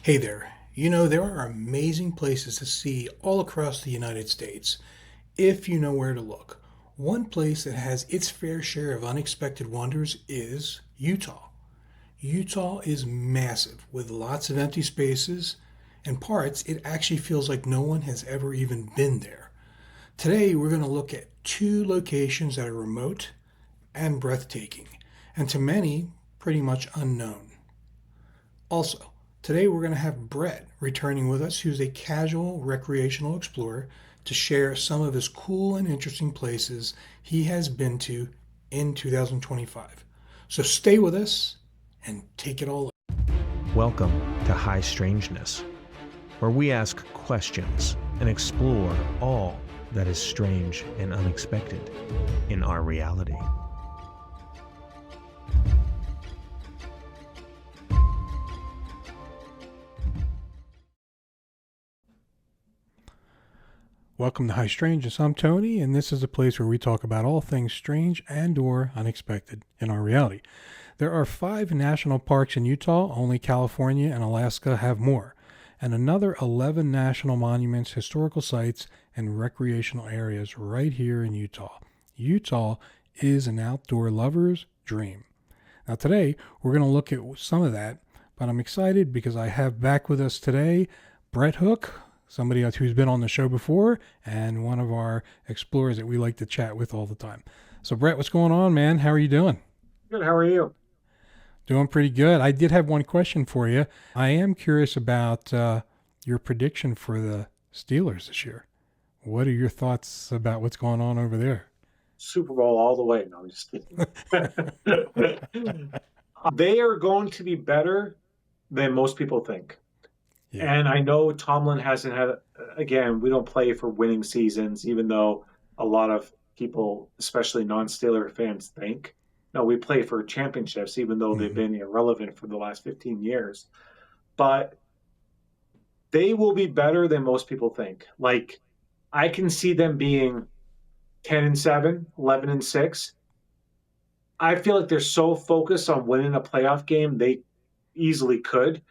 Hey there. There are amazing places to see all across the United States if you know where to look. One place that has its fair share of unexpected wonders is Utah. Utah is massive with lots of empty spaces. In parts, it actually feels like no one has ever even been there. Today, we're going to look at two locations that are remote and breathtaking, and to many, pretty much unknown. Also, today we're going to have Brett returning with us, who's a casual recreational explorer, to share some of his cool and interesting places he has been to in 2025. So stay with us and take it all in. Welcome to High Strangeness, where we ask questions and explore all that is strange and unexpected in our reality. Welcome to High Strangeness. I'm Tony, and this is a place where we talk about all things strange and or unexpected in our reality. There are 5 national parks in Utah. Only California and Alaska have more. And another 11 national monuments, historical sites, and recreational areas right here in Utah. Utah is an outdoor lover's dream. Now today, we're going to look at some of that, but I'm excited because I have back with us today Brett Hook, somebody else who's been on the show before, and one of our explorers that we like to chat with all the time. So Brett, what's going on, man? How are you doing? Good. How are you? Doing pretty good. I did have one question for you. I am curious about your prediction for the Steelers this year. What are your thoughts about what's going on over there? Super Bowl all the way. No, I'm just kidding. They are going to be better than most people think. Yeah. And I know Tomlin hasn't had, again, we don't play for winning seasons, even though a lot of people, especially non-Steeler fans, think. No, we play for championships, even though they've Mm-hmm. been irrelevant for the last 15 years. But they will be better than most people think. Like, I can see them being 10-7, 11-6. I feel like they're so focused on winning a playoff game, they easily could.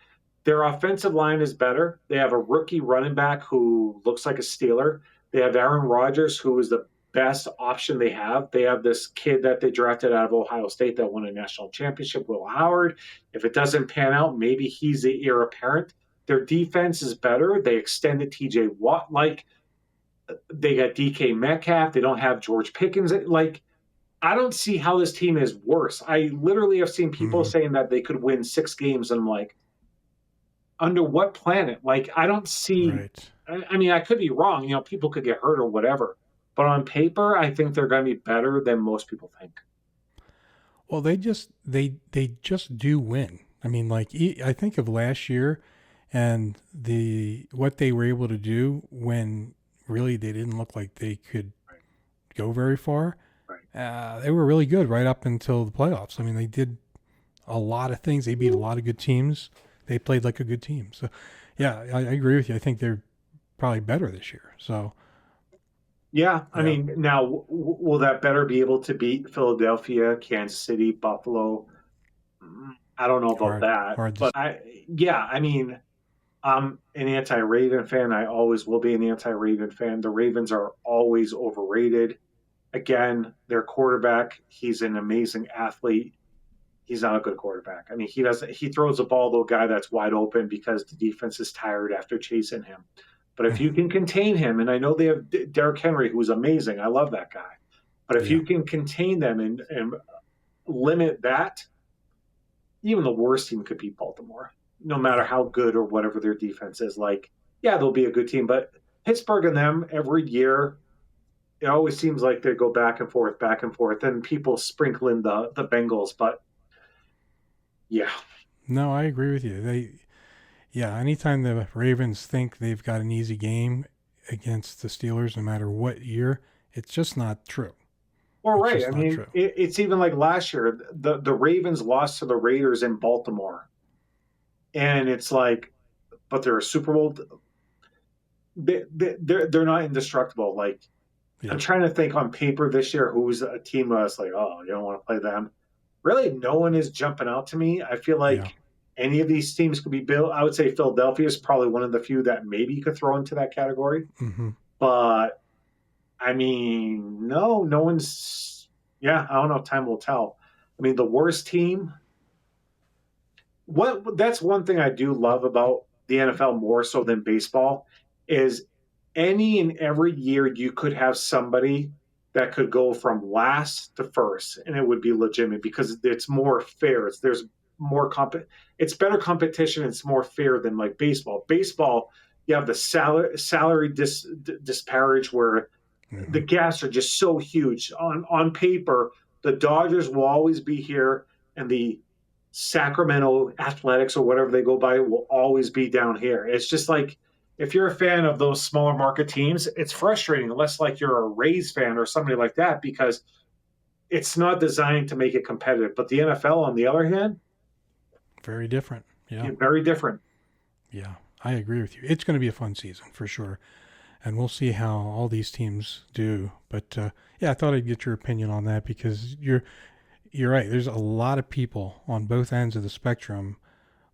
Their offensive line is better. They have a rookie running back who looks like a Steeler. They have Aaron Rodgers, who is the best option they have. They have this kid that they drafted out of Ohio State that won a national championship, Will Howard. If it doesn't pan out, maybe he's the heir apparent. Their defense is better. They extended TJ Watt. Like, they got DK Metcalf. They don't have George Pickens. Like, I don't see how this team is worse. I literally have seen people Mm-hmm. saying that they could win 6 games, and I'm like, under what planet? Like, I don't see. Right. I mean, I could be wrong. People could get hurt or whatever. But on paper, I think they're going to be better than most people think. Well, they just do win. I mean, like I think of last year and the what they were able to do when really they didn't look like they could Right. go very far. Right. They were really good right up until the playoffs. I mean, they did a lot of things. They beat a lot of good teams. They played like a good team. So, yeah, I agree with you. I think they're probably better this year. So, Yeah. I yeah, mean, now, will that better be able to beat Philadelphia, Kansas City, Buffalo? I don't know about hard, that. hard to. But yeah, I mean, I'm an anti-Raven fan. I always will be an anti-Raven fan. The Ravens are always overrated. Again, their quarterback, he's an amazing athlete. He's not a good quarterback. I mean, he throws the ball to a guy that's wide open because the defense is tired after chasing him. But if you can contain him, and I know they have Derrick Henry, who's amazing. I love that guy. But if Yeah. you can contain them and limit that, even the worst team could beat Baltimore, no matter Yeah. how good or whatever their defense is. Like, yeah, they'll be a good team, but Pittsburgh and them every year, it always seems like they go back and forth, and people sprinkle in the Bengals. But yeah, No, I agree with you. Yeah, anytime the Ravens think they've got an easy game against the Steelers, no matter what year, it's just not true. well, It's right. I just not mean, true. it's even like last year, the Ravens lost to the Raiders in Baltimore, and it's like, but they're a Super Bowl. They're not indestructible. Like, I'm Yeah. trying to think on paper this year who's a team that's like, oh, you don't want to play them. Really, no one is jumping out to me. I feel Yeah. like Any of these teams could be built. I would say Philadelphia is probably one of the few that maybe you could throw into that category. Mm-hmm. But I mean, no one's. Yeah, I don't know. Time will tell. I mean, the worst team. What That's one thing I do love about the NFL more so than baseball is any and every year you could have somebody that could go from last to first and it would be legitimate because it's more fair. There's more it's better competition. It's more fair than like baseball. Baseball, you have the salary disparage where the Mm-hmm. gaps are just so huge. On paper, the Dodgers will always be here, and the Sacramento Athletics or whatever they go by will always be down here. It's just like if you're a fan of those smaller market teams, it's frustrating unless like you're a Rays fan or somebody like that because it's not designed to make it competitive. But the NFL, on the other hand, Very different. Yeah. very different. Yeah. I agree with you. It's going to be a fun season for sure. And we'll see how all these teams do. But yeah, I thought I'd get your opinion on that because you're right. There's a lot of people on both ends of the spectrum,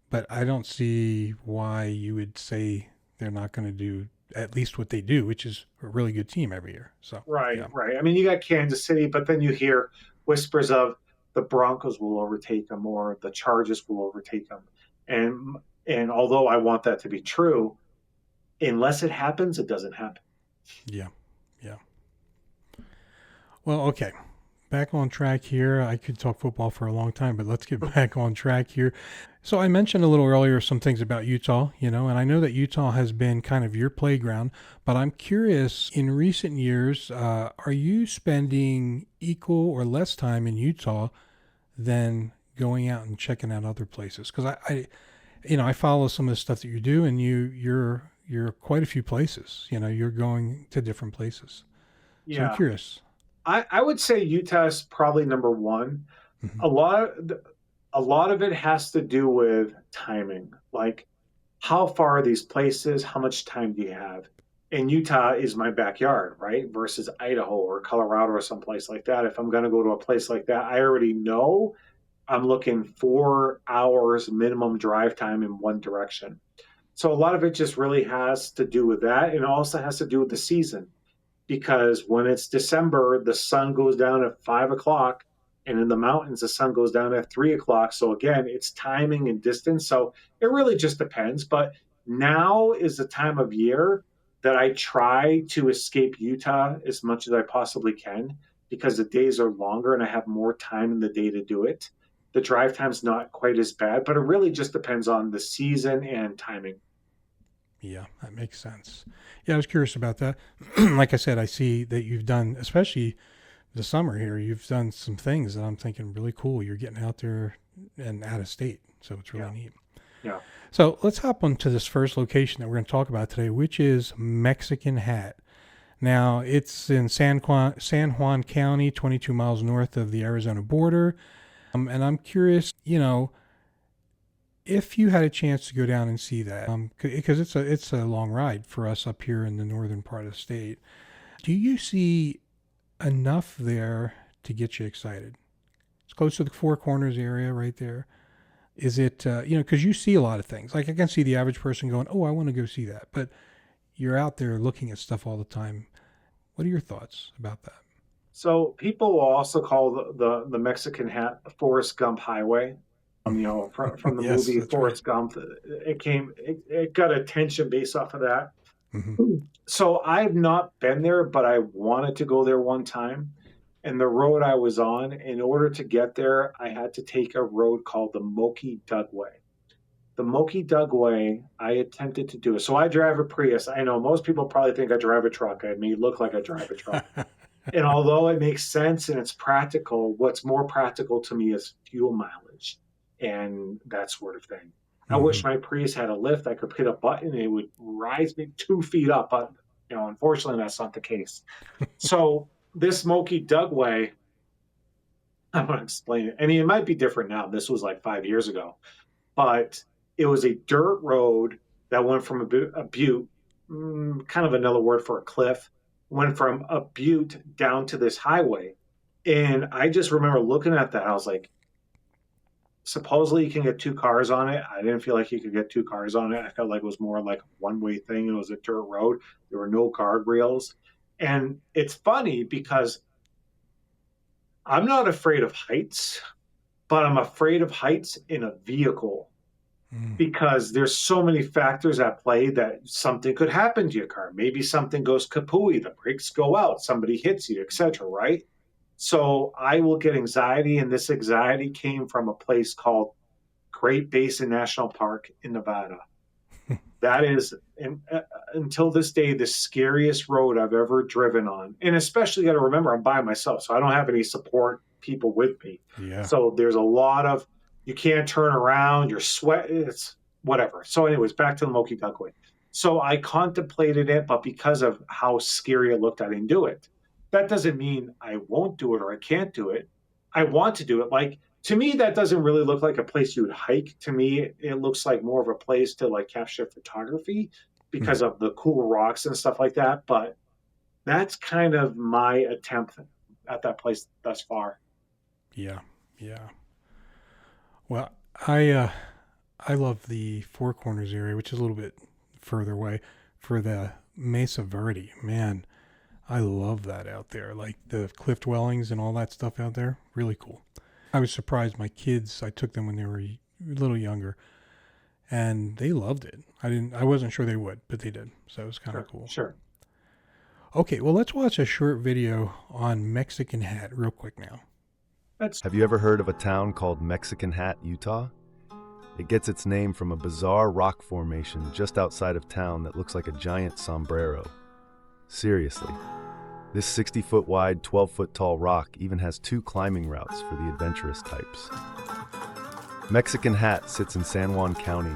but I don't see why you would say they're not going to do at least what they do, which is a really good team every year. So Right, yeah, right. I mean, you got Kansas City, but then you hear whispers of the Broncos will overtake them or the Chargers will overtake them. And and although I want that to be true, unless it happens, it doesn't happen. yeah, yeah. Well, okay. Back on track here. I could talk football for a long time, but let's get back on track here. So I mentioned a little earlier some things about Utah, and I know that Utah has been kind of your playground, but I'm curious, in recent years, are you spending equal or less time in Utah than going out and checking out other places? Because I follow some of the stuff that you do, and you're quite a few places. You're going to different places. So I'm Yeah, curious. I would say Utah is probably number one. Hmm. A lot a lot of it has to do with timing. Like how far are these places? How much time do you have? And Utah is my backyard, right? Versus Idaho or Colorado or someplace like that. If I'm going to go to a place like that, I already know I'm looking 4 hours minimum drive time in one direction. So a lot of it just really has to do with that. And it also has to do with the season because when it's December, the sun goes down at 5 o'clock, and in the mountains, the sun goes down at 3 o'clock. So again, it's timing and distance. So it really just depends. But now is the time of year that I try to escape Utah as much as I possibly can because the days are longer and I have more time in the day to do it. The drive time's not quite as bad, but it really just depends on the season and timing. Yeah, that makes sense. Yeah, I was curious about that. Like I said, I see that you've done, especially the summer here, you've done some things that I'm thinking really cool. You're getting out there and out of state. So it's really Yeah. neat. Yeah. So let's hop onto this first location that we're going to talk about today, which is Mexican Hat. Now, it's in San Juan County, 22 miles north of the Arizona border. And I'm curious, if you had a chance to go down and see that, because it's a long ride for us up here in the northern part of the state, do you see enough there to get you excited? It's close to the Four Corners area right there. Is it because you see a lot of things. Like I can see the average person going, "Oh, I want to go see that," but you're out there looking at stuff all the time. What are your thoughts about that? So people will also call the Mexican Hat the Forrest Gump Highway. From the Yes, movie that's right. Forrest Gump, it got attention based off of that. Hmm. So I've not been there, but I wanted to go there one time. And the road I was on, in order to get there, I had to take a road called the Moki Dugway. The Moki Dugway, I attempted to do it. So I drive a Prius. I know most people probably think I drive a truck. I may look like I drive a truck. And although it makes sense and it's practical, what's more practical to me is fuel mileage and that sort of thing. I Hmm. wish my Prius had a lift. I could hit a button and it would rise me 2 feet up, but unfortunately, that's not the case. So this Smoky Dugway, I want to explain it. I mean, it might be different now. This was like 5 years ago, but it was a dirt road that went from a butte, kind of another word for a cliff, went from a butte down to this highway. And I just remember looking at that. I was like, supposedly you can get two cars on it. I didn't feel like you could get two cars on it. I felt like it was more like a one-way thing. It was a dirt road. There were no guardrails. And it's funny because I'm not afraid of heights, but I'm afraid of heights in a vehicle Mm. because there's so many factors at play that something could happen to your car. Maybe something goes kapooey, the brakes go out, somebody hits you, etc. Right? So I will get anxiety, and this anxiety came from a place called Great Basin National Park in Nevada. That is, until this day, the scariest road I've ever driven on. And especially got to remember, I'm by myself, so I don't have any support people with me. Yeah. So there's a lot of, you can't turn around, you're sweating, it's whatever. So, anyways, back to the Moki Duckway. So I contemplated it, but because of how scary it looked, I didn't do it. That doesn't mean I won't do it or I can't do it. I want to do it. Like, to me, that doesn't really look like a place you would hike. To me, it looks like more of a place to like capture photography Mm. because of the cool rocks and stuff like that. But that's kind of my attempt at that place thus far. Yeah. Yeah. Well, I love the Four Corners area, which is a little bit further away, for the Mesa Verde. Man, I love that out there. Like the cliff dwellings and all that stuff out there. Really cool. I was surprised my kids, I took them when they were a little younger, and they loved it. I wasn't sure they would, but they did. So it was kind of Sure, cool. sure. Okay, well, let's watch a short video on Mexican Hat real quick now. That's Have you ever heard of a town called Mexican Hat, Utah? It gets its name from a bizarre rock formation just outside of town that looks like a giant sombrero. Seriously, this 60-foot wide, 12-foot tall rock even has 2 climbing routes for the adventurous types. Mexican Hat sits in San Juan County,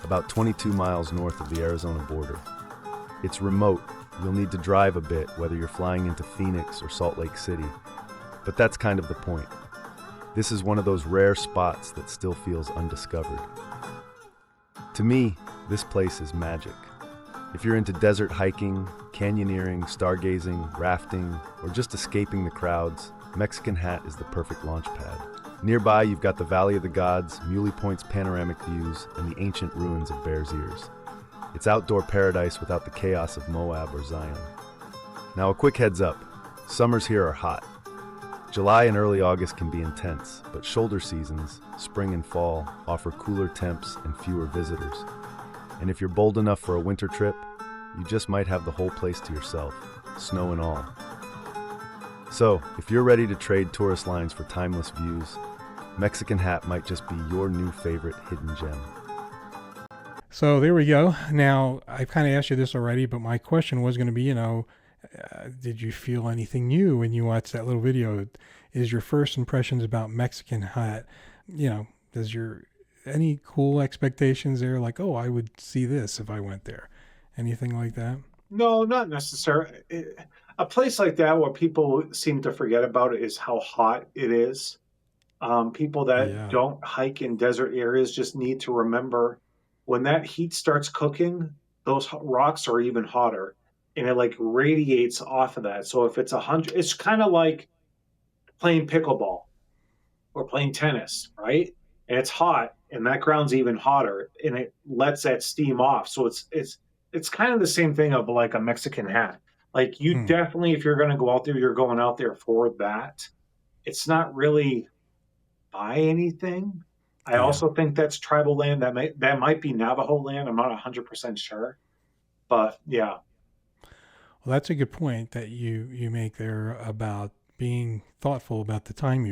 about 22 miles north of the Arizona border. It's remote. You'll need to drive a bit, whether you're flying into Phoenix or Salt Lake City. But that's kind of the point. This is one of those rare spots that still feels undiscovered. To me, this place is magic. If you're into desert hiking, canyoneering, stargazing, rafting, or just escaping the crowds, Mexican Hat is the perfect launch pad. Nearby, you've got the Valley of the Gods, Muley Point's panoramic views, and the ancient ruins of Bears Ears. It's outdoor paradise without the chaos of Moab or Zion. Now, a quick heads up. Summers here are hot. July and early August can be intense, but shoulder seasons, spring and fall, offer cooler temps and fewer visitors. And if you're bold enough for a winter trip, you just might have the whole place to yourself, snow and all. So, if you're ready to trade tourist lines for timeless views, Mexican Hat might just be your new favorite hidden gem. So there we go. Now, I kind of asked you this already, but my question was going to be, did you feel anything new when you watched that little video? Is your first impressions about Mexican Hat, does your any cool expectations there? Like, oh, I would see this if I went there. Anything like that? no, not necessarily. A place like that, what people seem to forget about it is how hot it is. People that Yeah. don't hike in desert areas just need to remember when that heat starts cooking, those rocks are even hotter, and it like radiates off of that. So if it's 100, it's kind of like playing pickleball or playing tennis, right? And it's hot, and that ground's even hotter, and it lets that steam off. So it's kind of the same thing of like a Mexican Hat. Like you Hmm. definitely, if you're going to go out there, you're going out there for that. It's not really buy anything. I Yeah. also think that's tribal land. That might be Navajo land. I'm not 100% sure, but yeah, Well, that's a good point that you make there about being thoughtful about the time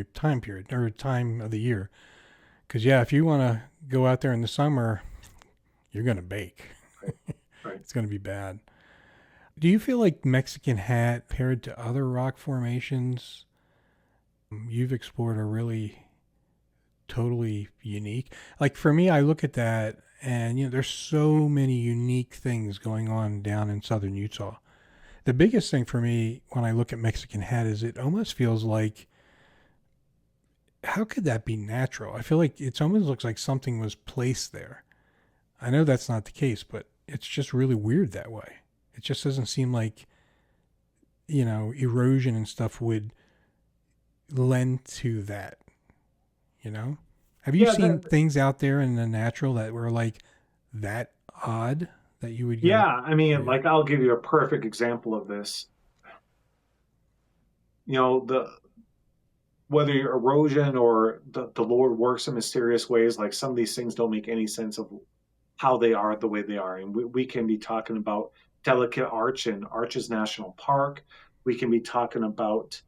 period or time of the year. Because yeah, if you want to go out there in the summer, you're gonna bake. right, right. It's gonna be bad. Do you feel like Mexican Hat paired to other rock formations you've explored are really totally unique? Like for me, I look at that and there's so many unique things going on down in southern Utah. The biggest thing for me when I look at Mexican Hat is it almost feels like, how could that be natural? I feel like it almost looks like something was placed there. I know that's not the case, but it's just really weird that way. It just doesn't seem like, erosion and stuff would lend to that, you know? Have you Yeah, seen things out there in the natural that were like that odd that you would yeah. go, I mean, yeah. like I'll give you a perfect example of this. The whether erosion or the Lord works in mysterious ways, like some of these things don't make any sense of how they are the way they are. And we can be talking about Delicate Arch in Arches National Park. We can be talking about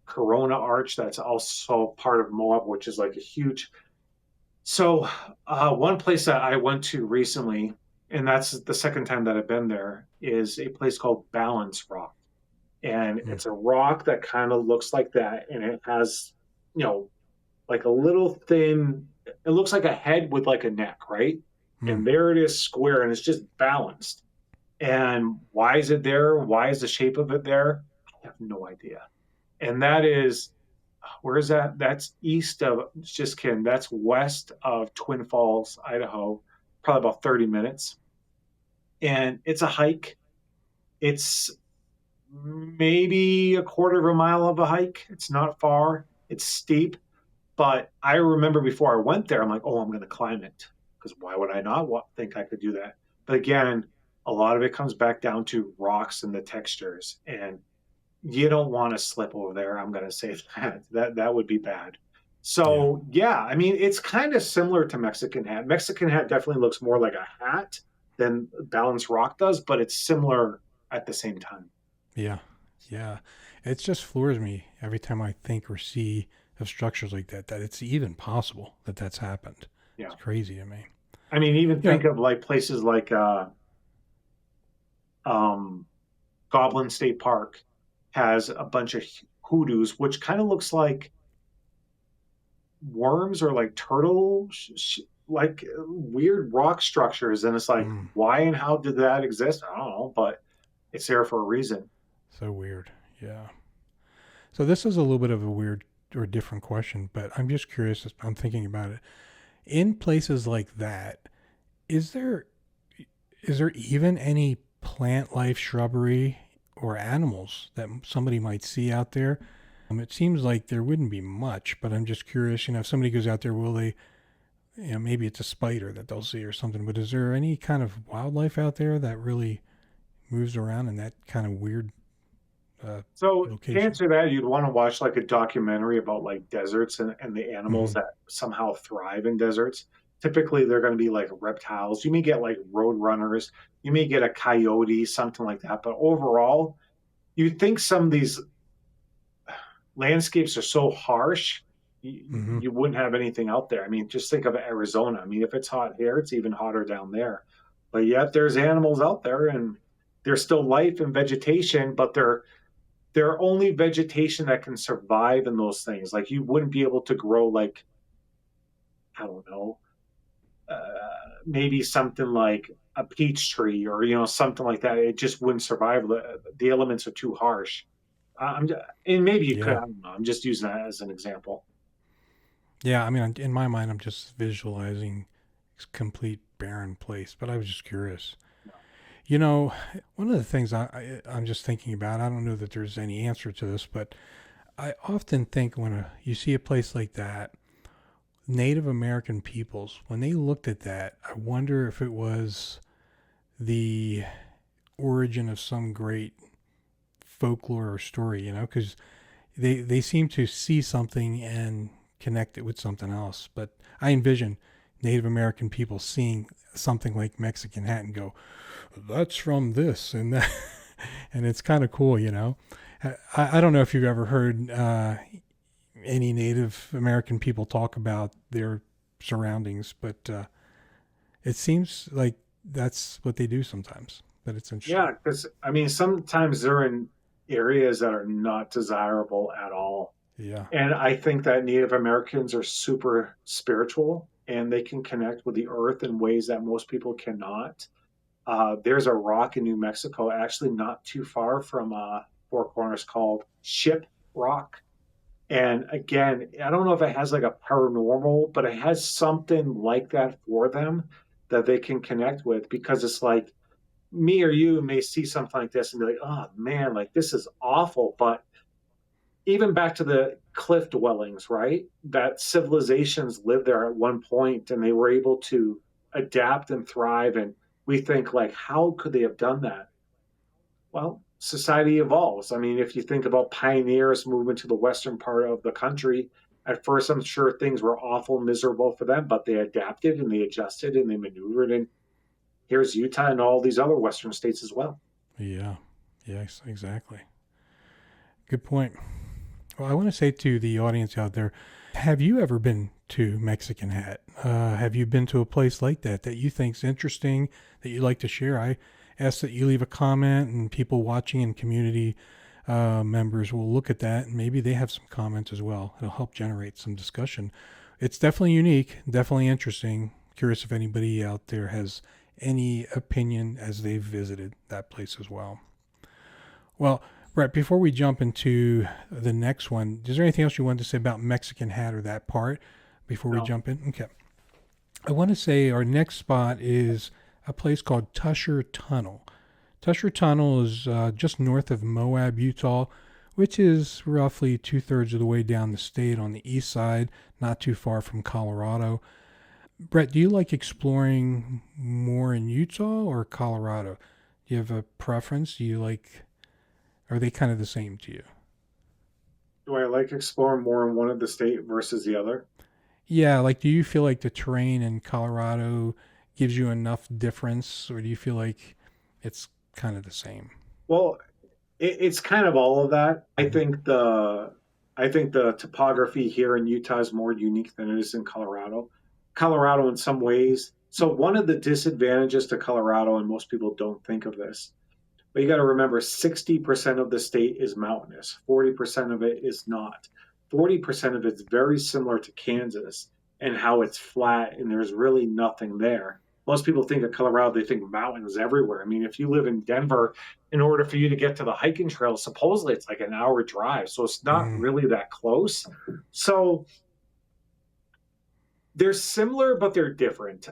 Corona Arch, that's also part of Moab, which is like a huge. So, one place that I went to recently, and that's the second time that I've been there, is a place called Balance Rock. And Mm, it's a rock that kind of looks like that. And it has, you know, like a little thin, it looks like a head with like a neck, right? mm, And there it is square and it's just balanced. And why is it there? Why is the shape of it there? I have no idea. And that is, where is that? That's east of, just kidding, that's west of Twin Falls, Idaho, probably about 30 minutes. And it's a hike. It's maybe a quarter of a mile of a hike. It's not far. It's steep. But I remember before I went there, I'm like, oh, I'm going to climb it because why would I not think I could do that? But again, a lot of it comes back down to rocks and the textures, and you don't want to slip over there. I'm going to say that that would be bad. yeah. So yeah, I mean, it's kind of similar to Mexican hat. Mexican hat definitely looks more like a hat than Balance Rock does, but it's similar at the same time. Yeah. Yeah. It just floors me every time I think or see of structures like that, that it's even possible that that's happened. Yeah, It's crazy to me. I mean, even You know, think of like places like um, Goblin State Park has a bunch of hoodoos, which kind of looks like worms or like turtle, like weird rock structures. And it's like, mm, why and how did that exist? I don't know, but it's there for a reason. so weird. Yeah. So this is a little bit of a weird or different question, but I'm just curious. I'm thinking about it. In places like that, is there is there even any plant life, shrubbery, or animals that somebody might see out there? It seems like there wouldn't be much, but I'm just curious. If somebody goes out there, will they? Maybe it's a spider that they'll see or something. But is there any kind of wildlife out there that really moves around in that kind of weird So to location? answer that, you'd want to watch like a documentary about like deserts and the animals Mm-hmm. that somehow thrive in deserts. Typically, they're going to be like reptiles. You may get like road runners. You may get a coyote, something like that. But overall, you think some of these landscapes are so harsh, Mm-hmm. you wouldn't have anything out there. I mean, just think of Arizona. I mean, if it's hot here, it's even hotter down there. But yet there's animals out there and there's still life and vegetation, but they're only vegetation that can survive in those things. Like you wouldn't be able to grow like, I don't know, maybe something like a peach tree or something like that. It just wouldn't survive. The elements are too harsh. I'm and maybe you could. Yeah. I don't know. I'm just using that as an example. Yeah. I mean, in my mind, I'm just visualizing complete barren place. But I was just curious. You know, one of the things I'm just thinking about, I don't know that there's any answer to this, but I often think when you see a place like that, Native American peoples, when they looked at that, I wonder if it was the origin of some great folklore or story, because they seem to see something and connect it with something else. But I envision Native American people seeing something like Mexican hat and go, that's from this and that. And it's kind of cool. I don't know if you've ever heard any Native American people talk about their surroundings, but it seems like that's what they do sometimes. But it's interesting. Yeah, because I mean, sometimes they're in areas that are not desirable at all. Yeah. And I think that Native Americans are super spiritual and they can connect with the earth in ways that most people cannot. There's a rock in New Mexico, actually not too far from Four Corners, called Ship Rock. And again, I don't know if it has like a paranormal, but it has something like that for them that they can connect with because it's like me or you may see something like this and be like, oh man, like this is awful. But even back to the cliff dwellings, right? That civilizations lived there at one point and they were able to adapt and thrive. And we think, like, how could they have done that? Well, society evolves. I mean, if you think about pioneers moving to the western part of the country, at first I'm sure things were awful, miserable for them, but they adapted and they adjusted and they maneuvered. And here's Utah and all these other western states as well. Yeah. Yes, exactly. Good point. Well, I want to say to the audience out there, have you ever been to Mexican Hat? Have you been to a place like that that you think's interesting, that you'd like to share? I ask that you leave a comment, and people watching and community members will look at that, and maybe they have some comments as well. It'll help generate some discussion. It's definitely unique, definitely interesting. Curious if anybody out there has any opinion as they've visited that place as well. Well, Brett, before we jump into the next one, is there anything else you wanted to say about Mexican Hat or that part before we No. jump in? Okay. I want to say our next spot is a place called Tusher Tunnel. Tusher Tunnel is just north of Moab, Utah, which is roughly 2/3 of the way down the state on the east side, not too far from Colorado. Brett, do you like exploring more in Utah or Colorado? Do you have a preference? Are they kind of the same to you? Do I like exploring more in one of the state versus the other? Yeah, like do you feel like the terrain in Colorado gives you enough difference, or do you feel like it's kind of the same? Well, it's kind of all of that. Mhm. I think the topography here in Utah is more unique than it is in Colorado. Colorado, in some ways. So one of the disadvantages to Colorado, and most people don't think of this, but you got to remember 60% of the state is mountainous, 40% of it is not. 40% of it's very similar to Kansas and how it's flat and there's really nothing there. Most people think of Colorado, they think mountains everywhere. I mean, if you live in Denver, in order for you to get to the hiking trail, supposedly it's like an hour drive. So it's not Mm, really that close. So they're similar, but they're different.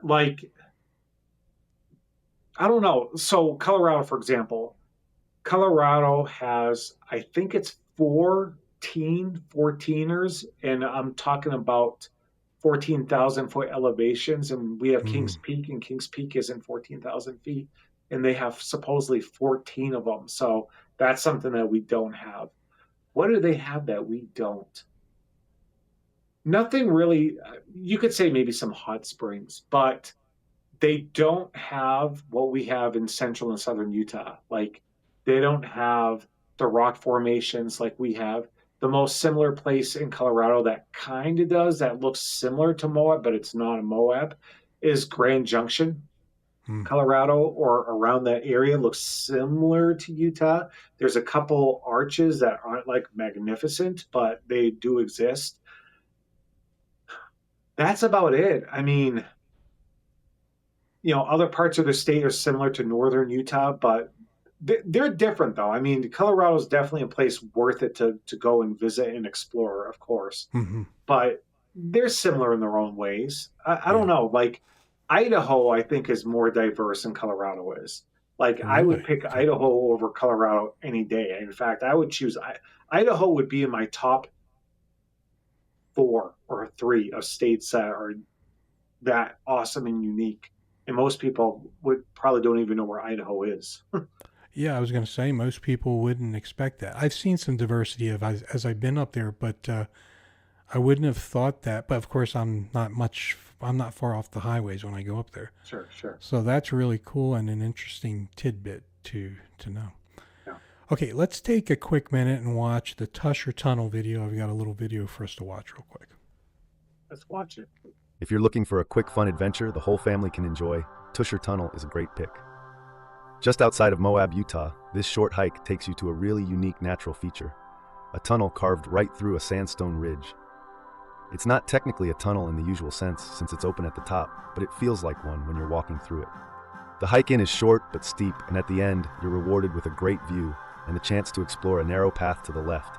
Like, I don't know. So Colorado, for example, Colorado has, I think it's 14ers, and I'm talking about 14,000 foot elevations. And we have mm. Kings Peak, and Kings Peak isn't 14,000 feet, and they have supposedly 14 of them. So that's something that we don't have. What do they have that we don't? Nothing really. You could say maybe some hot springs, but they don't have what we have in central and southern Utah. Like they don't have the rock formations like we have. The most similar place in Colorado that kind of does that looks similar to Moab, but it's not a Moab, is Grand Junction. Mm. Colorado or around that area looks similar to Utah. There's a couple arches that aren't like magnificent, but they do exist. That's about it. I mean, other parts of the state are similar to northern Utah, but they're different though. I mean, Colorado is definitely a place worth it to go and visit and explore, of course, Hmm. but they're similar in their own ways. I don't Yeah. know. Like Idaho, I think is more diverse than Colorado is. Like I would Really? pick Okay. Idaho over Colorado any day. In fact, I would choose Idaho would be in my top four or three of states that are that awesome and unique. And most people would probably don't even know where Idaho is. Yeah, I was going to say most people wouldn't expect that. I've seen some diversity as I've been up there, but I wouldn't have thought that. But of course, I'm not far off the highways when I go up there. Sure, sure. So that's really cool and an interesting tidbit to know. Yeah. Okay, let's take a quick minute and watch the Tusher Tunnel video. I've got a little video for us to watch real quick. Let's watch it. If you're looking for a quick, fun adventure the whole family can enjoy, Tusher Tunnel is a great pick. Just outside of Moab, Utah, this short hike takes you to a really unique natural feature, a tunnel carved right through a sandstone ridge. It's not technically a tunnel in the usual sense since it's open at the top, but it feels like one when you're walking through it. The hike in is short but steep, and at the end, you're rewarded with a great view and the chance to explore a narrow path to the left,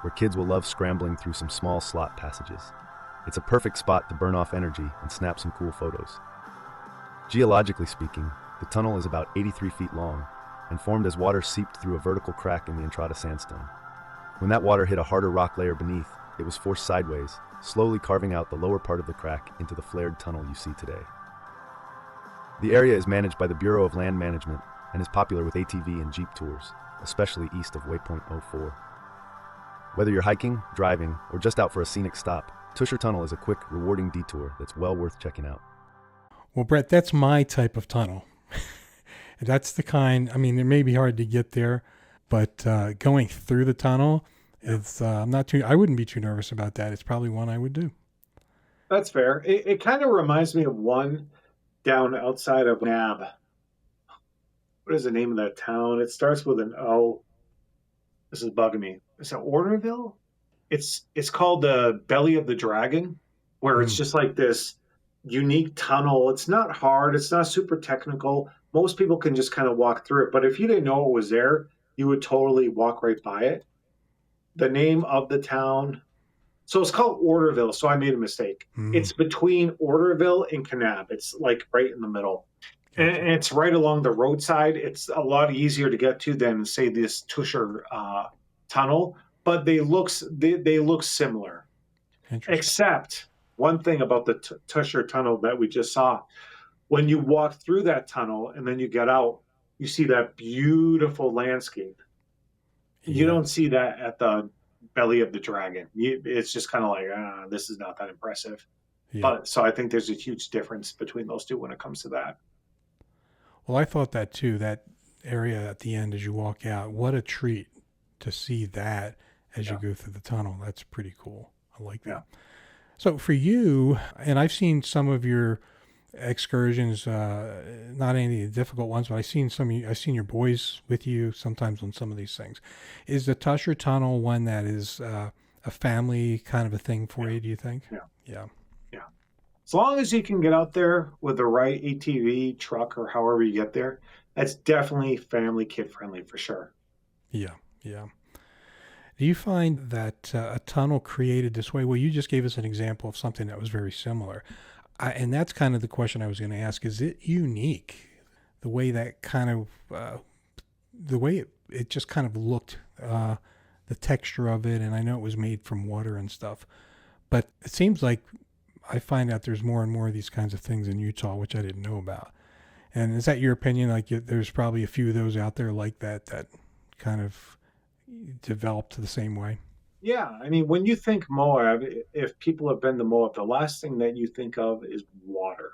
where kids will love scrambling through some small slot passages. It's a perfect spot to burn off energy and snap some cool photos. Geologically speaking, the tunnel is about 83 feet long and formed as water seeped through a vertical crack in the Entrada sandstone. When that water hit a harder rock layer beneath, it was forced sideways, slowly carving out the lower part of the crack into the flared tunnel you see today. The area is managed by the Bureau of Land Management and is popular with ATV and Jeep tours, especially east of Waypoint 04. Whether you're hiking, driving, or just out for a scenic stop, Tusher Tunnel is a quick, rewarding detour that's well worth checking out. Well, Brett, that's my type of tunnel. That's the kind, I mean, it may be hard to get there, but going through the tunnel, it's I wouldn't be too nervous about that. It's probably one I would do. That's fair. It kind of reminds me of one down outside of Nab. What is the name of that town? It starts with an O. This is bugging me. Is it Orderville? It's called the Belly of the Dragon, where it's Mm. just like this unique tunnel. It's not hard. It's not super technical. Most people can just kind of walk through it. But if you didn't know it was there, you would totally walk right by it. The name of the town. So it's called Orderville. So I made a mistake. Mm. It's between Orderville and Kanab. It's like right in the middle. And Gotcha. it's right along the roadside. It's a lot easier to get to than, say, this Tusher tunnel, but they look similar. Interesting. Except one thing about the Tusher tunnel that we just saw: when you walk through that tunnel and then you get out, you see that beautiful landscape. You Yeah. don't see that at the Belly of the Dragon. It's just kind of like, this is not that impressive. Yeah. But so I think there's a huge difference between those two when it comes to that. Well, I thought that too. That area at the end as you walk out, what a treat to see that as you Yeah. go through the tunnel. That's pretty cool. I like Yeah. that. So for you, and I've seen some of your excursions, not any of the difficult ones, but I've seen your boys with you sometimes on some of these things. Is the Tusher Tunnel one that is a family kind of a thing for Yeah. you, do you think? Yeah. Yeah. Yeah. As long as you can get out there with the right ATV, truck, or however you get there, that's definitely family kid friendly for sure. Yeah. Yeah. Do you find that a tunnel created this way? Well, you just gave us an example of something that was very similar. And that's kind of the question I was going to ask. Is it unique, the way that kind of, the way it just kind of looked, the texture of it? And I know it was made from water and stuff, but it seems like I find out there's more and more of these kinds of things in Utah, which I didn't know about. And is that your opinion? Like there's probably a few of those out there like that, that kind of developed the same way. Yeah, I mean, when you think Moab, if people have been to Moab, the last thing that you think of is water.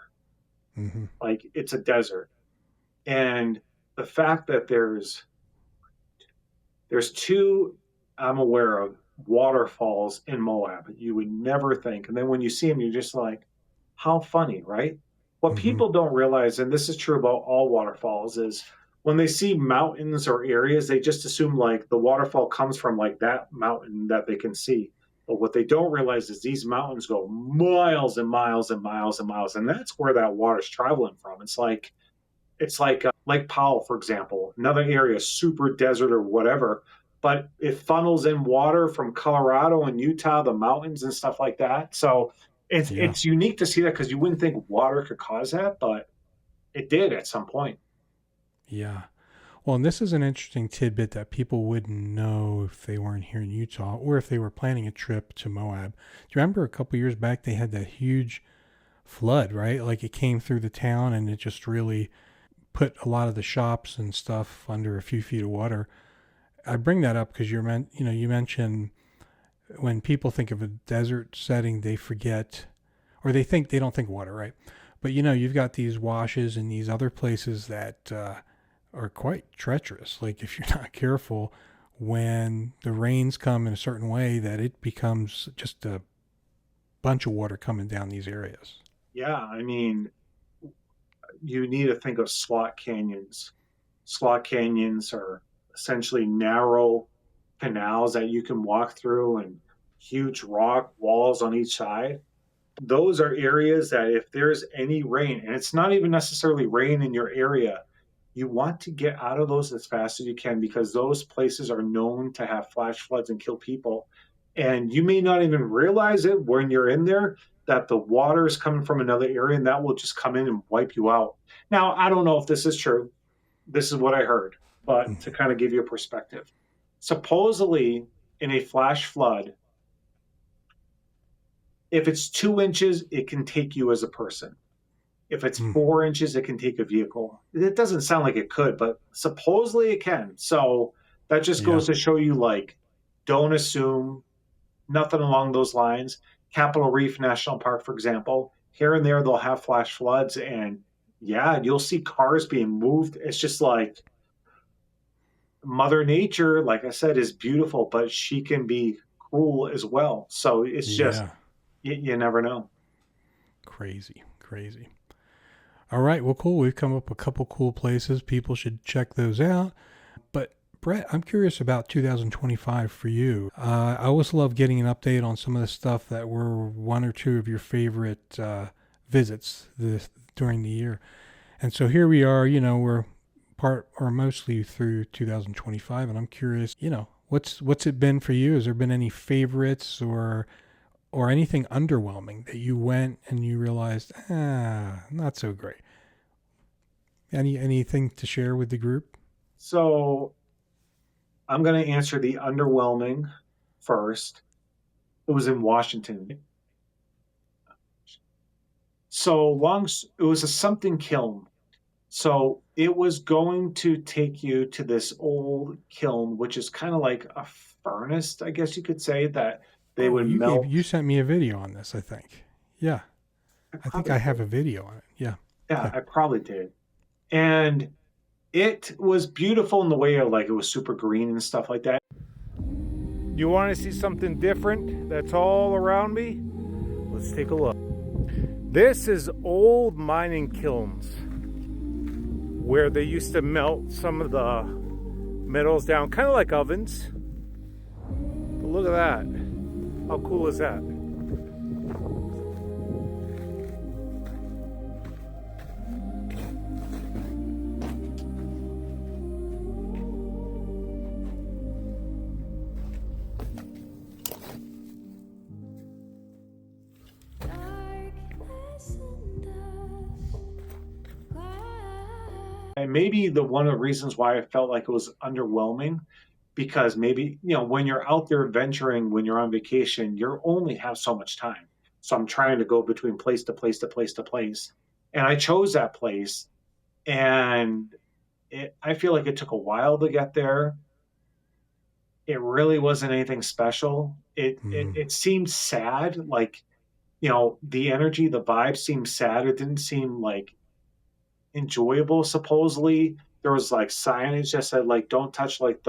Mm-hmm. Like it's a desert, and the fact that there's two I'm aware of waterfalls in Moab you would never think, and then when you see them, you're just like, how funny, right? What Mm-hmm. people don't realize, and this is true about all waterfalls, is when they see mountains or areas, they just assume like the waterfall comes from like that mountain that they can see. But what they don't realize is these mountains go miles and miles and miles and miles, and that's where that water's traveling from. It's like Lake Powell, for example, another area, super desert or whatever, but it funnels in water from Colorado and Utah, the mountains and stuff like that. So it's Yeah. it's unique to see that because you wouldn't think water could cause that, but it did at some point. Yeah. Well, and this is an interesting tidbit that people wouldn't know if they weren't here in Utah or if they were planning a trip to Moab. Do you remember a couple years back they had that huge flood, right? Like it came through the town and it just really put a lot of the shops and stuff under a few feet of water. I bring that up because you mentioned when people think of a desert setting, they forget or they don't think water, right? But you've got these washes and these other places that are quite treacherous. Like if you're not careful, when the rains come in a certain way, that it becomes just a bunch of water coming down these areas. Yeah, I mean, you need to think of slot canyons. Slot canyons are essentially narrow canals that you can walk through and huge rock walls on each side. Those are areas that if there's any rain, and it's not even necessarily rain in your area, you want to get out of those as fast as you can because those places are known to have flash floods and kill people. And you may not even realize it when you're in there that the water is coming from another area and that will just come in and wipe you out. Now, I don't know if this is true. This is what I heard, but to kind of give you a perspective. Supposedly, in a flash flood, if it's 2 inches, it can take you as a person. If it's Mm. 4 inches, it can take a vehicle. It doesn't sound like it could, but supposedly it can. So that just Yeah. goes to show you, like, don't assume, nothing along those lines. Capitol Reef National Park, for example, here and there they'll have flash floods, and yeah, you'll see cars being moved. It's just like Mother Nature, like I said, is beautiful, but she can be cruel as well. So it's just Yeah. you never know. Crazy. Crazy. All right. Well, cool. We've come up with a couple cool places. People should check those out. But Brett, I'm curious about 2025 for you. I always love getting an update on some of the stuff that were one or two of your favorite visits during the year. And so here we are, we're part or mostly through 2025, and I'm curious, what's it been for you? Has there been any favorites or anything underwhelming that you went and you realized, not so great? Anything to share with the group? So I'm going to answer the underwhelming first. It was in Washington. So it was a something kiln. So it was going to take you to this old kiln, which is kind of like a furnace, I guess you could say, that they Oh, would you melt. sent me a video on this, I think. Yeah, I I think probably I did. have a video on it. Yeah, Yeah, yeah. I probably did. And it was beautiful in the way of, like, it was super green and stuff like that. You want to see something different that's all around me? Let's take a look. This is old mining kilns where they used to melt some of the metals down, kind of like ovens. But look at that. How cool is that? And maybe the one of the reasons why I felt like it was underwhelming, because maybe, when you're out there adventuring, when you're on vacation, you only have so much time. So I'm trying to go between place to place to place to place. And I chose that place, and I feel like it took a while to get there. It really wasn't anything special. Mm, It seemed sad, like, the energy, the vibe seemed sad. It didn't seem like enjoyable. Supposedly there was like signage that said, like, don't touch, like,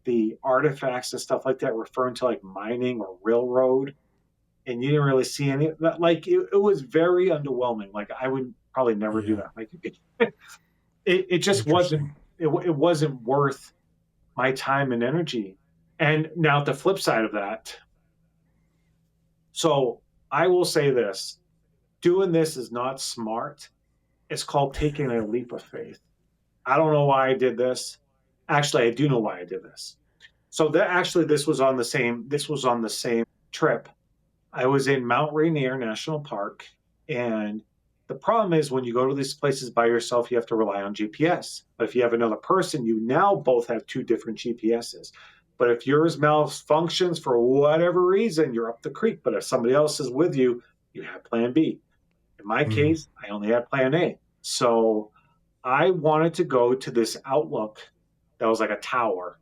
the artifacts and stuff like that, referring to like mining or railroad. And you didn't really see any of that. Like, it was very underwhelming. Like, I would probably never do yeah, that. Like, it just wasn't, interesting. it wasn't worth my time and energy. And now the flip side of that, so I will say this: doing this is not smart. It's called taking a leap of faith. I don't know why I did this. Actually, I do know why I did this. So that actually, this was on the same trip. I was in Mount Rainier National Park, and the problem is, when you go to these places by yourself, you have to rely on GPS. But if you have another person, you now both have two different GPSs. But if yours malfunctions for whatever reason, you're up the creek. But if somebody else is with you, you have plan B. In my Mm, case, I only had plan A. So I wanted to go to this outlook that was like a tower,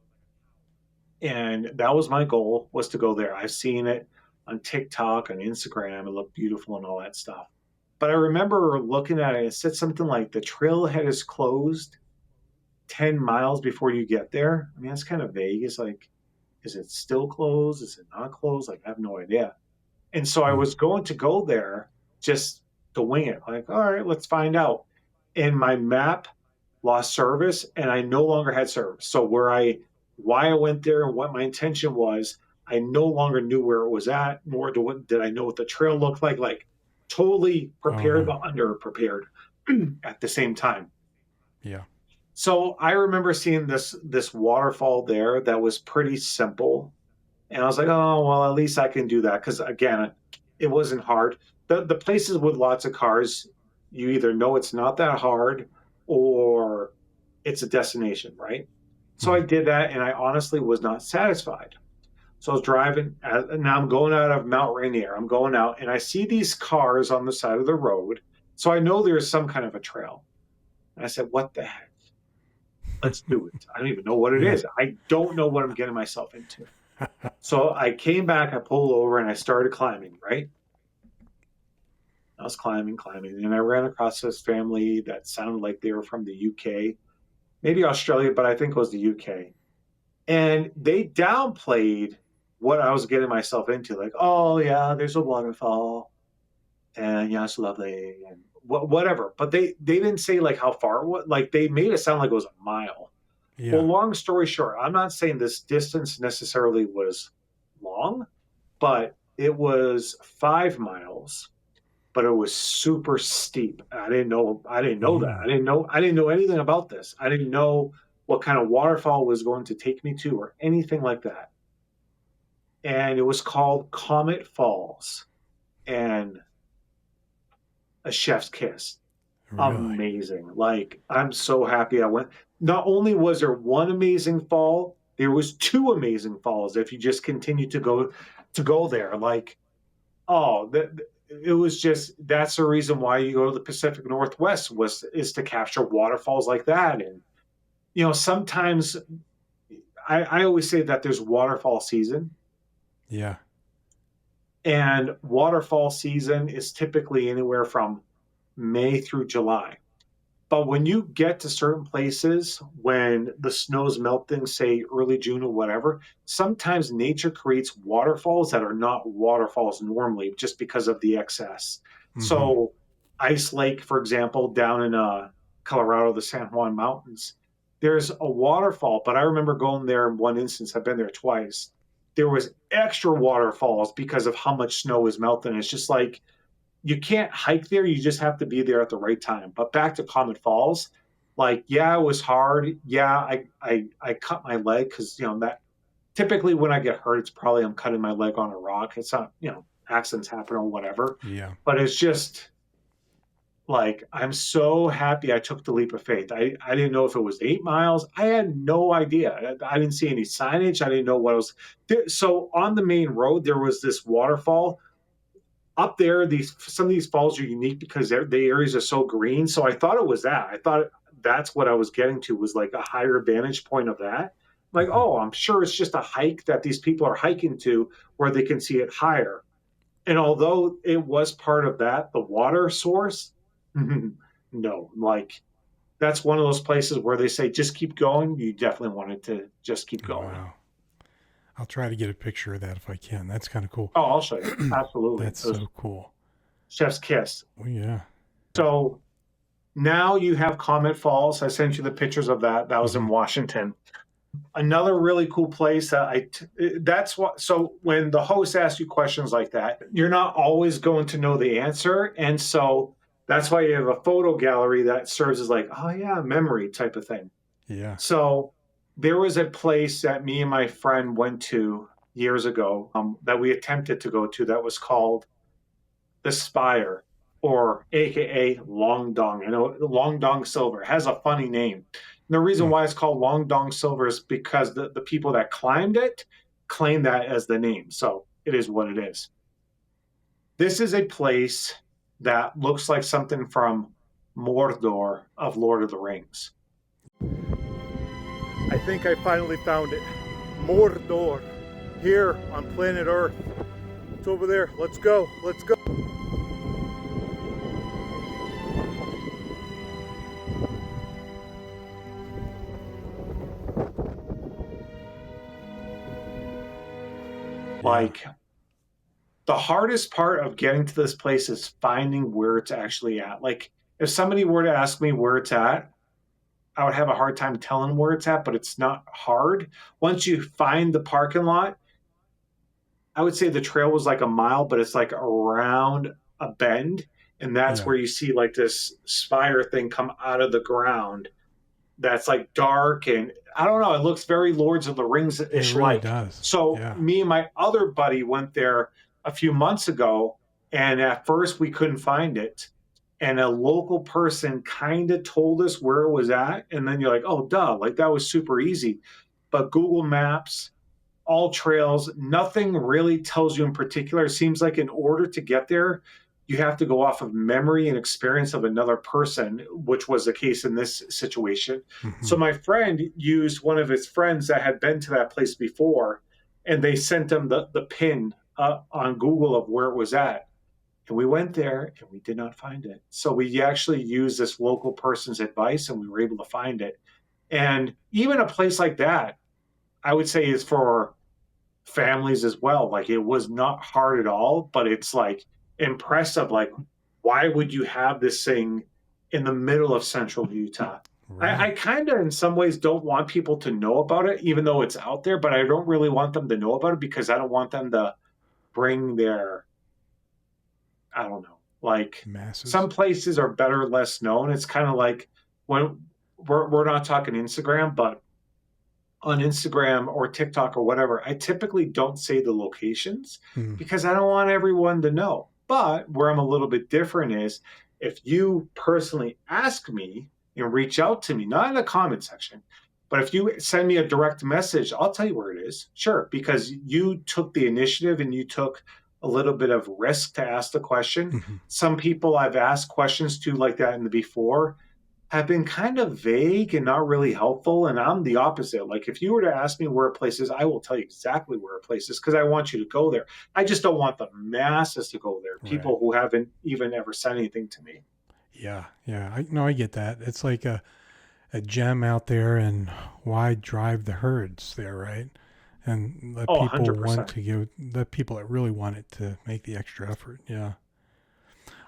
and that was my goal, was to go there. I've seen it on TikTok, on Instagram. It looked beautiful and all that stuff. But I remember looking at it, it said something like the trailhead is closed 10 miles before you get there. I mean, that's kind of vague. It's like, is it still closed? Is it not closed? Like, I have no idea. And so I mm. was going to go there just to wing it. Like, all right, let's find out. And my map lost service, and I no longer had service. So why I went there and what my intention was, I no longer knew where it was at, nor did I know what the trail looked like. Like, totally Oh prepared no, but under prepared at the same time. yeah. So I remember seeing this waterfall there that was pretty simple, and I was like, oh well, at least I can do that, because again, it wasn't hard. The places with lots of cars, you either know it's not that hard, or it's a destination, right? So I Mm, did that, and I honestly was not satisfied. So I was driving, and now I'm going out of Mount Rainier. I'm going out, and I see these cars on the side of the road. So I know there's some kind of a trail. And I said, what the heck? Let's do it. I don't even know what it Yeah. is. I don't know what I'm getting myself into. So I came back, I pulled over, and I started climbing, right? I was climbing, and I ran across this family that sounded like they were from the UK, maybe Australia, but I think it was the UK. And they downplayed what I was getting myself into. Like, oh, yeah, there's a waterfall, and yeah, it's lovely, and whatever. But they didn't say like how far it was. Like, they made it sound like it was a mile. Yeah. Well, long story short, I'm not saying this distance necessarily was long, but it was 5 miles, but it was super steep. I didn't know that. Mm. I didn't know anything about this. I didn't know what kind of waterfall was going to take me to or anything like that. And it was called Comet Falls, and a chef's kiss. Really? Amazing. Like, I'm so happy I went. Not only was there one amazing fall, there was two amazing falls if you just continue to go there. Like, oh, it was just, that's the reason why you go to the Pacific Northwest is to capture waterfalls like that. And sometimes I always say that there's waterfall season, Yeah. and waterfall season is typically anywhere from May through July. But when you get to certain places when the snow's melting, say early June or whatever, sometimes nature creates waterfalls that are not waterfalls normally just because of the excess. Mm-hmm. So, Ice Lake, for example, down in Colorado, the San Juan Mountains, there's a waterfall, but I remember going there in one instance. I've been there twice. There was extra waterfalls because of how much snow is melting. It's just like, you can't hike there. You just have to be there at the right time. But back to Comet Falls, like, yeah, it was hard. Yeah, I cut my leg because that typically when I get hurt, it's probably I'm cutting my leg on a rock. It's not, accidents happen or whatever. Yeah. But it's just like, I'm so happy I took the leap of faith. I didn't know if it was 8 miles. I had no idea. I didn't see any signage. I didn't know what was there. So on the main road, there was this waterfall up there. Some of these falls are unique because the areas are so green. So I thought it was that. I thought that's what I was getting to, was like a higher vantage point of that. Like, Mm-hmm. oh, I'm sure it's just a hike that these people are hiking to where they can see it higher. And although it was part of that, the water source, no, like, that's one of those places where they say just keep going. You definitely wanted to just keep going. Wow. I'll try to get a picture of that if I can. That's kind of cool. Oh, I'll show you. Absolutely. That's It was so cool. chef's kiss. Oh, yeah. So now you have Comet Falls. I sent you the pictures of that. That was in Mhm. Washington. Another really cool place that's what, so when the host asks you questions like that, you're not always going to know the answer. And so that's why you have a photo gallery that serves as like, oh yeah, memory type of thing. Yeah. So there was a place that me and my friend went to years ago, that we attempted to go to, that was called the Spire, or AKA Long Dong. I know Long Dong Silver, it has a funny name. And the reason Hmm. why it's called Long Dong Silver is because the people that climbed it claim that as the name. So it is what it is. This is a place that looks like something from Mordor of Lord of the Rings. I think I finally found it. Mordor, here on planet Earth. It's over there. Let's go. Let's go. Yeah. Like, the hardest part of getting to this place is finding where it's actually at. Like, if somebody were to ask me where it's at, I would have a hard time telling where it's at, but it's not hard. Once you find the parking lot, I would say the trail was like a mile, but it's like around a bend. And that's Yeah. where you see like this spire thing come out of the ground that's like dark, and I don't know, it looks very Lords of the Rings It ish really like. does. So Yeah. me and my other buddy went there a few months ago, and at first we couldn't find it. And a local person kind of told us where it was at, and then you're like, oh duh, like that was super easy. But Google Maps all trails. Nothing really tells you in particular. It seems like in order to get there, you have to go off of memory and experience of another person, which was the case in this situation. Hmm. So my friend used one of his friends that had been to that place before, and they sent him the pin on Google of where it was at. And we went there and we did not find it. So we actually used this local person's advice and we were able to find it. And even a place like that, I would say, is for families as well. Like it was not hard at all, but it's like impressive. Like, why would you have this thing in the middle of central Utah? I Right. kind of, in some ways, don't want people to know about it, even though it's out there, but I don't really want them to know about it because I don't want them to bring their, I don't know, like Masses. some places are better, less known. It's kind of like when we're not talking Instagram, but on Instagram or TikTok or whatever, I typically don't say the locations Mm. because I don't want everyone to know. But where I'm a little bit different is if you personally ask me and reach out to me, not in the comment section, but if you send me a direct message, I'll tell you where it is. Sure, because you took the initiative and you took a little bit of risk to ask the question. Hmm. Some people I've asked questions to like that in the before have been kind of vague and not really helpful. And I'm the opposite. Like, if you were to ask me where a place is, I will tell you exactly where a place is because I want you to go there. I just don't want the masses to go there, Right. people who haven't even ever said anything to me. Yeah. Yeah. I get that. It's like a gem out there, and why drive the herds there, right? And let Oh, people want 100%. to go, let people that really want it to make the extra effort. Yeah.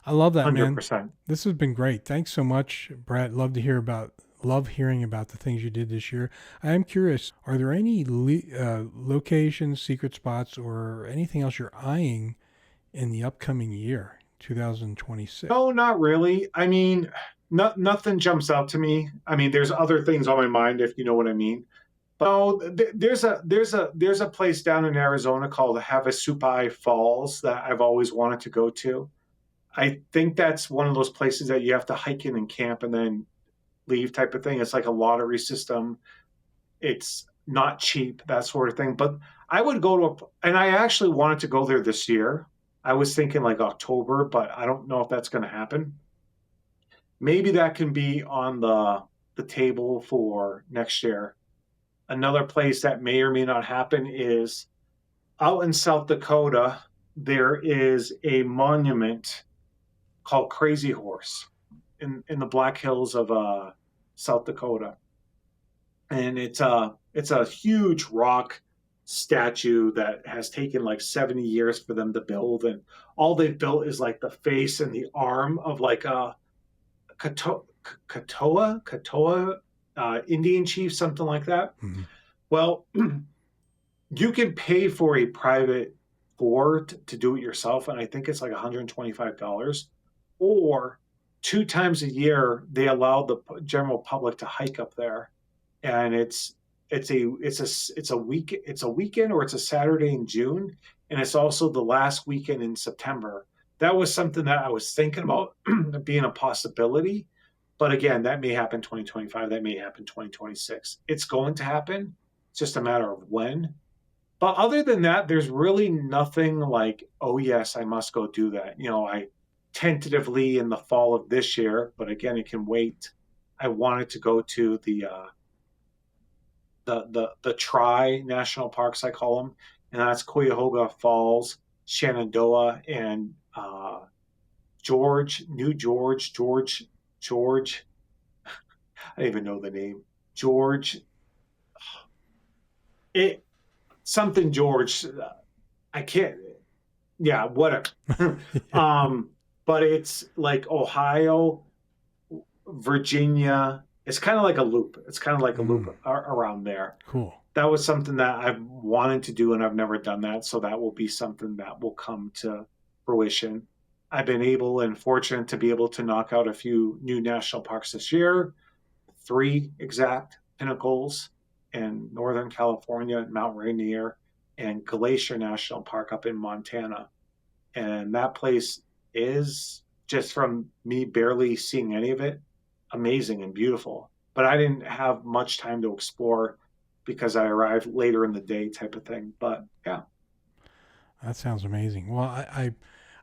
I love that, man. 100%. This has been great. Thanks so much, Brett. Love hearing about the things you did this year. I am curious, are there any locations, secret spots, or anything else you're eyeing in the upcoming year, 2026? No, not really. I mean, nothing jumps out to me. I mean, there's other things on my mind, if you know what I mean. But no, there's a place down in Arizona called Havasupai Falls that I've always wanted to go to. I think that's one of those places that you have to hike in and camp and then leave type of thing. It's like a lottery system. It's not cheap, that sort of thing. But I would go to and I actually wanted to go there this year. I was thinking like October, but I don't know if that's going to happen. Maybe that can be on the table for next year. Another place that may or may not happen is out in South Dakota. There is a monument called Crazy Horse in the Black Hills of South Dakota, and it's a huge rock statue that has taken like 70 years for them to build, and all they've built is like the face and the arm of like a Katoa Indian chief, something like that. Mhm. Well, you can pay for a private tour to do it yourself, and I think it's like $125. Or 2 times a year, they allow the general public to hike up there, and it's a weekend or it's a Saturday in June, and it's also the last weekend in September. That was something that I was thinking about being a possibility, but again, that may happen 2025, that may happen 2026. It's going to happen. It's just a matter of when. But other than that, there's really nothing like, oh yes, I must go do that. I tentatively in the fall of this year, but again, it can wait. I wanted to go to the Tri National Parks, I call them, and that's Cuyahoga Falls, Shenandoah, and George. I don't even know the name. George, it something George. I can't. Yeah, whatever. um, but it's like Ohio, Virginia. It's kind of like a loop. It's kind of like a loop Mm, around there. cool. That was something that I've wanted to do and I've never done that. So that will be something that will come to fruition. I've been able and fortunate to be able to knock out a few new national parks this year, three exact pinnacles in Northern California, Mount Rainier, and Glacier National Park up in Montana. And that place is, just from me barely seeing any of it, amazing and beautiful. But I didn't have much time to explore because I arrived later in the day type of thing. But yeah. That sounds amazing. Well,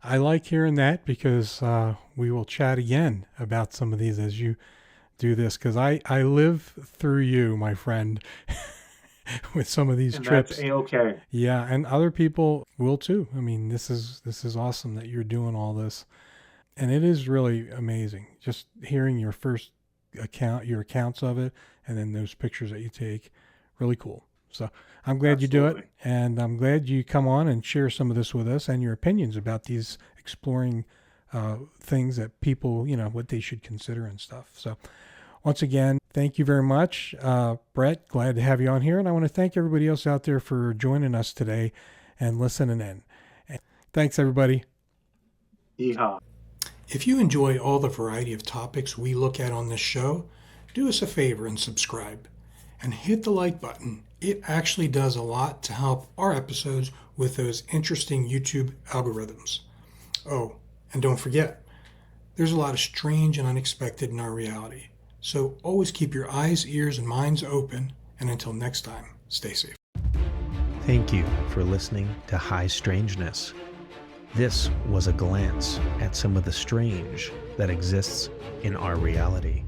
I like hearing that because we will chat again about some of these as you do this, because I live through you, my friend, with some of these And trips. that's A-okay. Yeah, and other people will too. I mean, this is awesome that you're doing all this, and it is really amazing. Just hearing your accounts of it, and then those pictures that you take, really cool. So I'm glad you do it, Absolutely. and I'm glad you come on and share some of this with us and your opinions about these exploring things that people, what they should consider and stuff. So once again, thank you very much, Brett. Glad to have you on here, and I want to thank everybody else out there for joining us today and listening in. And thanks, everybody. Yeehaw. If you enjoy all the variety of topics we look at on this show, do us a favor and subscribe. And hit the like button. It actually does a lot to help our episodes with those interesting YouTube algorithms. Oh, and don't forget, there's a lot of strange and unexpected in our reality. So always keep your eyes, ears, and minds open. And until next time, stay safe. Thank you for listening to High Strangeness. This was a glance at some of the strange that exists in our reality.